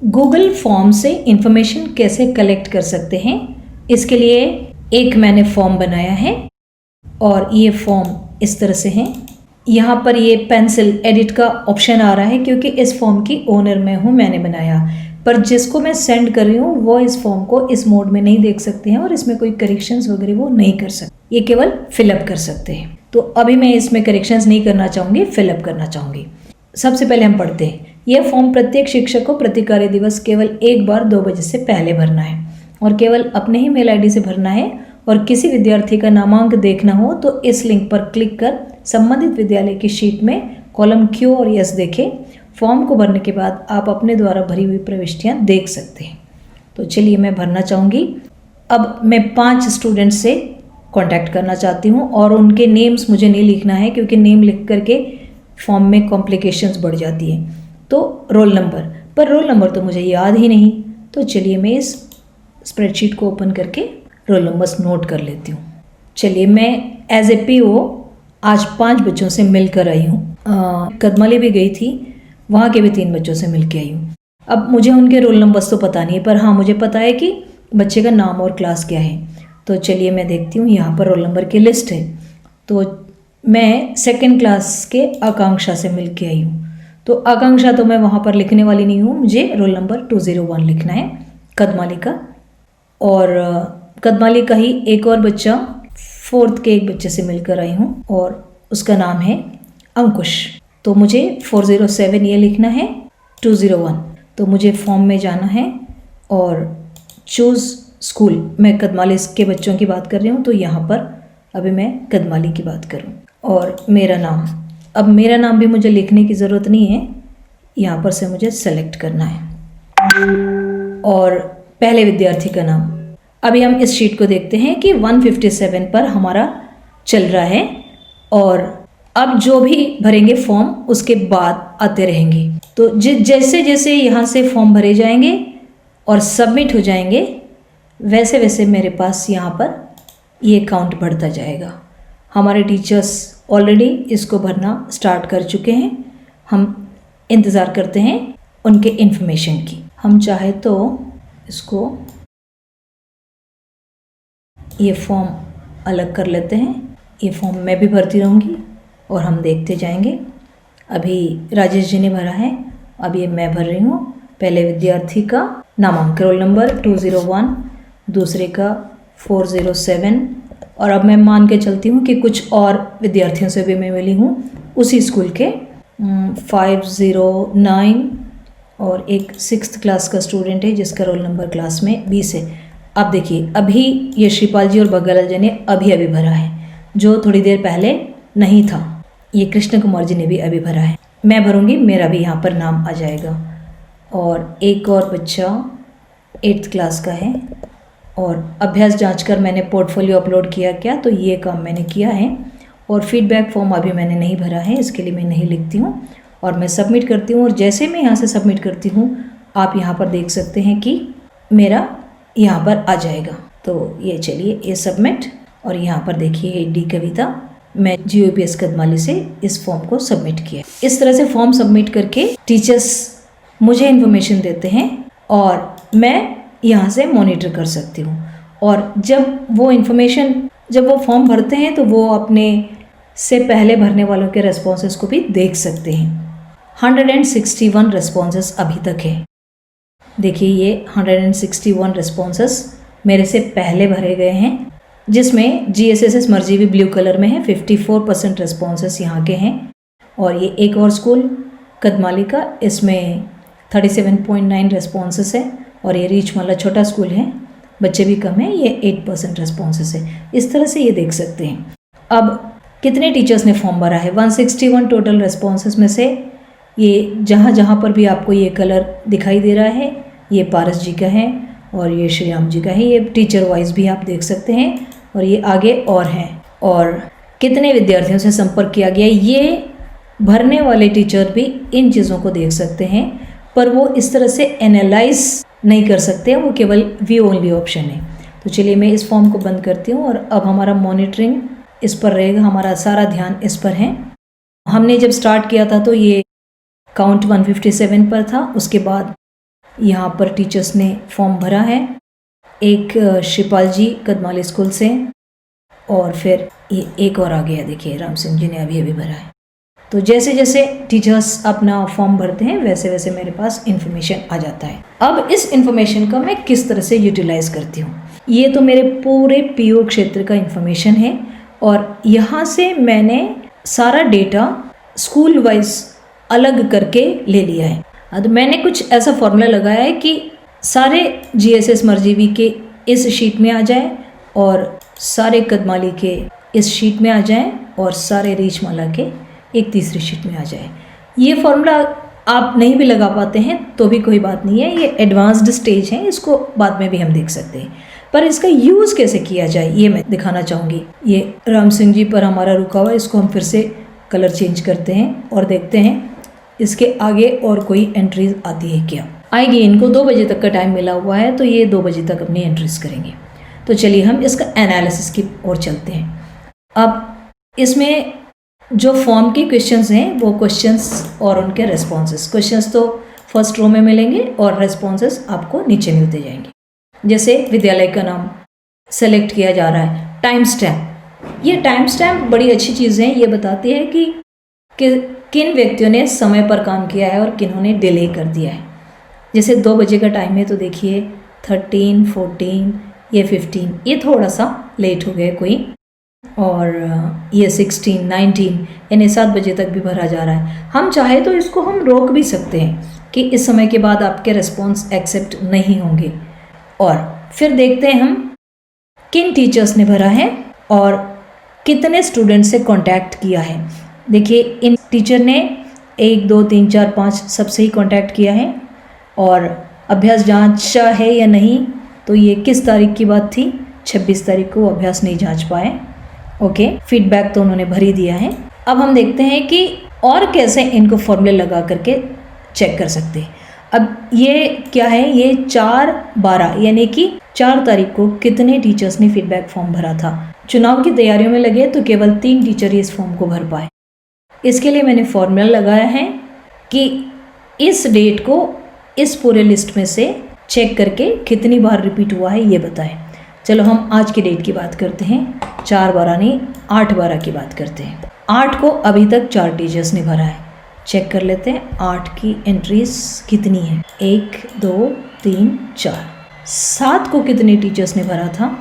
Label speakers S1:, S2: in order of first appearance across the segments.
S1: Google form से information कैसे collect कर सकते हैं, इसके लिए एक मैंने फॉर्म बनाया है और ये फॉर्म इस तरह से है। यहाँ पर ये पेंसिल एडिट का ऑप्शन आ रहा है क्योंकि इस फॉर्म की ओनर मैं हूँ, मैंने बनाया। पर जिसको मैं सेंड कर रही हूँ वो इस फॉर्म को इस मोड में नहीं देख सकते हैं और इसमें कोई करेक्शंस वगैरह वो नहीं कर सकते, ये केवल फिलअप कर सकते हैं। तो अभी मैं इसमें करेक्शंस नहीं करना चाहूँगी, फिलअप करना चाहूँगी। सबसे पहले हम पढ़ते हैं। यह फॉर्म प्रत्येक शिक्षक को प्रति कार्य दिवस केवल एक बार 2 बजे से पहले भरना है और केवल अपने ही मेल आईडी से भरना है। और किसी विद्यार्थी का नामांक देखना हो तो इस लिंक पर क्लिक कर संबंधित विद्यालय की शीट में कॉलम Q और S देखें। फॉर्म को भरने के बाद आप अपने द्वारा भरी हुई प्रविष्टियाँ देख सकते हैं। तो चलिए मैं भरना चाहूँगी। अब मैं 5 स्टूडेंट से कांटेक्ट करना चाहती हूँ और उनके नेम्स मुझे नहीं लिखना है क्योंकि नेम लिख करके फॉर्म में कॉम्प्लिकेशंस बढ़ जाती हैं। तो रोल नंबर तो मुझे याद ही नहीं। तो चलिए मैं इस स्प्रेडशीट को ओपन करके रोल नंबर्स नोट कर लेती हूँ। चलिए मैं एज ए PO आज 5 बच्चों से मिलकर आई हूँ। कदमाली भी गई थी, वहाँ के भी 3 बच्चों से मिल के आई हूँ। अब मुझे उनके रोल नंबर्स तो पता नहीं है, पर हाँ मुझे पता है कि बच्चे का नाम और क्लास क्या है। तो चलिए मैं देखती हूँ, यहाँ पर रोल नंबर की लिस्ट है। तो मैं 2nd क्लास के आकांक्षा से मिल के आई हूँ। तो आकांक्षा तो मैं वहाँ पर लिखने वाली नहीं हूँ, मुझे रोल नंबर 201 लिखना है कदमाली का। और कदमाली का ही एक और बच्चा 4th के एक बच्चे से मिलकर आई हूँ और उसका नाम है अंकुश। तो मुझे 407 ये लिखना है 201। तो मुझे फॉर्म में जाना है और चूज़ स्कूल, मैं कदमाली के बच्चों की बात कर रही हूँ तो यहाँ पर अभी मैं कदमाली की बात करूँ। और मेरा नाम, अब मेरा नाम भी मुझे लिखने की ज़रूरत नहीं है, यहाँ पर से मुझे सेलेक्ट करना है। और पहले विद्यार्थी का नाम, अभी हम इस शीट को देखते हैं कि 157 पर हमारा चल रहा है और अब जो भी भरेंगे फॉर्म उसके बाद आते रहेंगे। तो जैसे जैसे यहाँ से फॉर्म भरे जाएंगे और सबमिट हो जाएंगे वैसे वैसे मेरे पास यहाँ पर ये काउंट बढ़ता जाएगा। हमारे टीचर्स ऑलरेडी इसको भरना स्टार्ट कर चुके हैं, हम इंतज़ार करते हैं उनके इन्फॉर्मेशन की। हम चाहे तो इसको ये फॉर्म अलग कर लेते हैं, ये फॉर्म मैं भी भरती रहूँगी और हम देखते जाएंगे। अभी राजेश जी ने भरा है, अब ये मैं भर रही हूँ। पहले विद्यार्थी का नामांक रोल नंबर 201, दूसरे का 407 और अब मैं मान के चलती हूँ कि कुछ और विद्यार्थियों से भी मैं मिली हूँ उसी स्कूल के 509 और एक 6th क्लास का स्टूडेंट है जिसका रोल नंबर क्लास में 20 है। अब देखिए अभी ये श्रीपाल जी और बग्गालाल जी ने अभी भरा है, जो थोड़ी देर पहले नहीं था। ये कृष्ण कुमार जी ने भी अभी भरा है, मैं भरूंगी, मेरा भी यहाँ पर नाम आ जाएगा। और एक और बच्चा 8th क्लास का है और अभ्यास जांच कर मैंने पोर्टफोलियो अपलोड किया क्या, तो ये काम मैंने किया है। और फीडबैक फॉर्म अभी मैंने नहीं भरा है, इसके लिए मैं नहीं लिखती हूँ और मैं सबमिट करती हूँ। और जैसे मैं यहाँ से सबमिट करती हूँ आप यहाँ पर देख सकते हैं कि मेरा यहाँ पर आ जाएगा। तो ये चलिए ये सबमिट, और यहाँ पर देखिए डी कविता, मैं GOPS कदमाली से इस फॉर्म को सबमिट किया। इस तरह से फॉर्म सबमिट करके टीचर्स मुझे इन्फॉर्मेशन देते हैं और मैं यहाँ से मॉनिटर कर सकती हूँ। और जब वो फॉर्म भरते हैं तो वो अपने से पहले भरने वालों के रेस्पॉन्सेस को भी देख सकते हैं। 161 रेस्पॉन्सेस अभी तक है। देखिए ये 161 रेस्पॉन्सेस मेरे से पहले भरे गए हैं, जिसमें GSSS मर्जी भी ब्लू कलर में है। 54% रेस्पॉन्सेस यहाँ के हैं। और ये एक और स्कूल कदमाली का, इसमें 37.9 रेस्पॉन्सेस है। और ये रीचमाला छोटा स्कूल है, बच्चे भी कम हैं, ये 8% रेस्पॉन्सेस है। इस तरह से ये देख सकते हैं। अब कितने टीचर्स ने फॉर्म भरा है, 161 टोटल रेस्पॉन्सेस में से ये जहाँ पर भी आपको ये कलर दिखाई दे रहा है, ये पारस जी का है और ये श्रीराम जी का है। ये टीचर वाइज भी आप देख सकते हैं और ये आगे और हैं। और कितने विद्यार्थियों से संपर्क किया गया, ये भरने वाले टीचर भी इन चीज़ों को देख सकते हैं, पर वो इस तरह से एनालाइज नहीं कर सकते, वो केवल व्यू ओनली ऑप्शन है। तो चलिए मैं इस फॉर्म को बंद करती हूँ और अब हमारा मॉनिटरिंग इस पर रहेगा, हमारा सारा ध्यान इस पर है। हमने जब स्टार्ट किया था तो ये काउंट 157 पर था, उसके बाद यहाँ पर टीचर्स ने फॉर्म भरा है, एक शिपाल जी कदमाली स्कूल से, और फिर ये एक और आ गया, देखिए राम सिंह जी ने अभी अभी भरा है। तो जैसे जैसे टीचर्स अपना फॉर्म भरते हैं वैसे वैसे मेरे पास इन्फॉर्मेशन आ जाता है। अब इस इन्फॉर्मेशन का मैं किस तरह से यूटिलाइज करती हूँ, ये तो मेरे पूरे पीओ क्षेत्र का इन्फॉर्मेशन है, और यहाँ से मैंने सारा डेटा स्कूल वाइज अलग करके ले लिया है। अब मैंने कुछ ऐसा फॉर्मूला लगाया है कि सारे जीएसएस मरजीवी के इस शीट में आ जाए, और सारे कदमाली के इस शीट में आ जाएं, और सारे रीछमाला के एक तीसरी शीट में आ जाए। ये फॉर्मूला आप नहीं भी लगा पाते हैं तो भी कोई बात नहीं है, ये एडवांस्ड स्टेज है, इसको बाद में भी हम देख सकते हैं। पर इसका यूज़ कैसे किया जाए ये मैं दिखाना चाहूँगी। ये राम सिंह जी पर हमारा रुका हुआ है, इसको हम फिर से कलर चेंज करते हैं और देखते हैं इसके आगे और कोई एंट्रीज आती है क्या। आएगी, इनको 2 बजे तक का टाइम मिला हुआ है, तो ये 2 बजे तक अपनी एंट्रीज करेंगे। तो चलिए हम इसका एनालिसिस की ओर चलते हैं। अब इसमें जो फॉर्म के क्वेश्चंस हैं वो क्वेश्चंस और उनके रेस्पॉन्सेस, क्वेश्चंस तो फर्स्ट रो में मिलेंगे और रेस्पॉन्सेस आपको नीचे मिलते जाएंगे। जैसे विद्यालय का नाम सेलेक्ट किया जा रहा है, टाइम स्टैम्प, ये टाइम स्टैम्प बड़ी अच्छी चीज़ है, ये बताती है कि किन व्यक्तियों ने समय पर काम किया है और किन्होंने डिले कर दिया है। जैसे 2 बजे का टाइम है तो देखिए 13, 14, ये 15, ये थोड़ा सा लेट हो गए कोई, और ये 16, 19 यानी 7 बजे तक भी भरा जा रहा है। हम चाहे तो इसको हम रोक भी सकते हैं कि इस समय के बाद आपके रिस्पॉन्स एक्सेप्ट नहीं होंगे, और फिर देखते हैं हम किन टीचर्स ने भरा है और कितने स्टूडेंट से कांटेक्ट किया है। देखिए इन टीचर ने 1, 2, 3, 4, 5 सबसे ही कांटेक्ट किया है, और अभ्यास जांचा है या नहीं, तो ये किस तारीख की बात थी, 26 तारीख को अभ्यास नहीं जांच पाए। ओके, फीडबैक तो उन्होंने भर ही दिया है। अब हम देखते हैं कि और कैसे इनको फॉर्मूले लगा करके चेक कर सकते हैं। अब ये क्या है, ये 4/12 यानी कि 4 तारीख को कितने टीचर्स ने फीडबैक फॉर्म भरा था। चुनाव की तैयारियों में लगे तो केवल 3 टीचर ही इस फॉर्म को भर पाए। इसके लिए मैंने फॉर्मूला लगाया है कि इस डेट को इस पूरे लिस्ट में से चेक करके कितनी बार रिपीट हुआ है ये बताएं। चलो हम आज की डेट की बात करते हैं, 4/12 नहीं 8/12 की बात करते हैं। 8 को अभी तक 4 टीचर्स ने भरा है, चेक कर लेते हैं 8 की एंट्रीज कितनी है, 1, 2, 3, 4। 7 को कितने टीचर्स ने भरा था,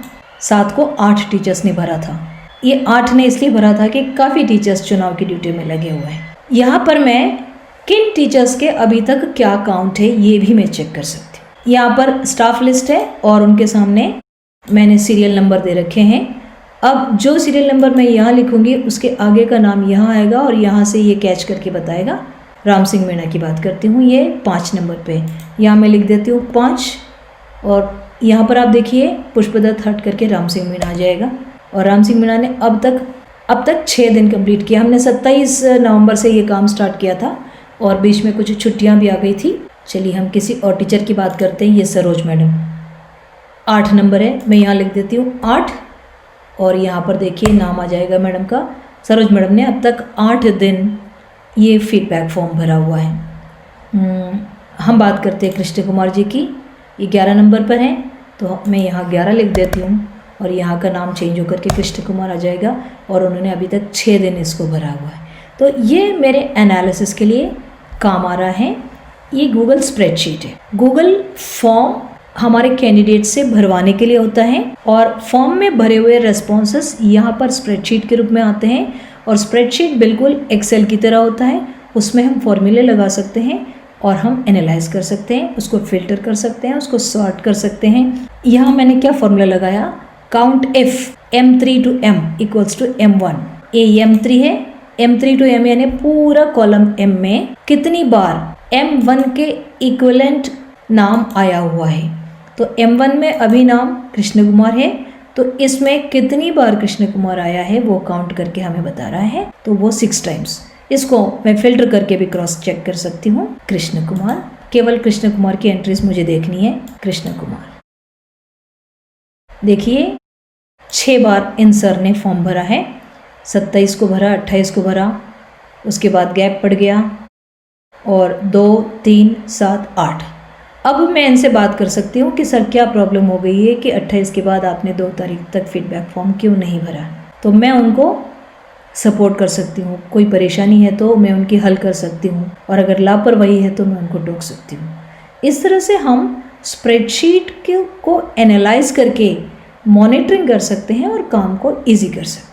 S1: 7 को 8 टीचर्स ने भरा था। ये 8 ने इसलिए भरा था कि काफ़ी टीचर्स चुनाव की ड्यूटी में लगे हुए हैं। यहाँ पर मैं किन टीचर्स के अभी तक क्या काउंट है ये भी मैं चेक कर सकती हूँ। यहाँ पर स्टाफ लिस्ट है और उनके सामने मैंने सीरियल नंबर दे रखे हैं। अब जो सीरियल नंबर मैं यहाँ लिखूंगी उसके आगे का नाम यहाँ आएगा और यहाँ से ये कैच करके बताएगा। राम सिंह मीणा की बात करती हूँ, ये 5 नंबर पे, यहाँ मैं लिख देती हूँ 5, और यहाँ पर आप देखिए पुष्पदत्त हट करके राम सिंह मीणा आ जाएगा। और राम सिंह मीणा ने अब तक 6 दिन कंप्लीट किया। हमने 27 नवंबर से ये काम स्टार्ट किया था और बीच में कुछ छुट्टियाँ भी आ गई थी। चलिए हम किसी और टीचर की बात करते हैं। ये सरोज मैडम 8 नंबर है, मैं यहाँ लिख देती हूँ 8, और यहाँ पर देखिए नाम आ जाएगा मैडम का। सरोज मैडम ने अब तक 8 दिन ये फीडबैक फॉर्म भरा हुआ है। हम बात करते हैं कृष्ण कुमार जी की, ये 11 नंबर पर हैं, तो मैं यहाँ 11 लिख देती हूँ और यहाँ का नाम चेंज होकर के कृष्ण कुमार आ जाएगा, और उन्होंने अभी तक 6 दिन इसको भरा हुआ है। तो ये मेरे एनालिसिस के लिए काम आ रहा है। ये गूगल स्प्रेडशीट है। गूगल फॉर्म हमारे कैंडिडेट से भरवाने के लिए होता है, और फॉर्म में भरे हुए रेस्पॉन्सेस यहाँ पर स्प्रेडशीट के रूप में आते हैं, और स्प्रेडशीट बिल्कुल एक्सेल की तरह होता है। उसमें हम फॉर्मूले लगा सकते हैं और हम एनालाइज कर सकते हैं, उसको फिल्टर कर सकते हैं, उसको सॉर्ट कर सकते हैं। यहाँ मैंने क्या फॉर्मूला लगाया, count F M3 to M equals to M1। ये M3 है, M3 to M यानी पूरा कॉलम M में कितनी बार M1 के इक्विवेलेंट नाम आया हुआ है। तो M1 में अभी नाम कृष्ण कुमार है, तो इसमें कितनी बार कृष्ण कुमार आया है वो काउंट करके हमें बता रहा है, तो वो 6 टाइम्स। इसको मैं फिल्टर करके भी क्रॉस चेक कर सकती हूँ। कृष्ण कुमार, केवल कृष्ण कुमार की एंट्रीज मुझे देखनी है। कृष्ण कुमार देखिए 6 बार इन सर ने फॉर्म भरा है, 27 को भरा, 28 को भरा, उसके बाद गैप पड़ गया, और 2, 3, 7, 8। अब मैं इनसे बात कर सकती हूँ कि सर क्या प्रॉब्लम हो गई है कि 28 के बाद आपने 2 तारीख तक फीडबैक फॉर्म क्यों नहीं भरा। तो मैं उनको सपोर्ट कर सकती हूँ, कोई परेशानी है तो मैं उनकी हल कर सकती हूँ, और अगर लापरवाही है तो मैं उनको टोक सकती हूँ। इस तरह से हम स्प्रेडशीट को एनालाइज करके मॉनिटरिंग कर सकते हैं और काम को ईजी कर सकते हैं।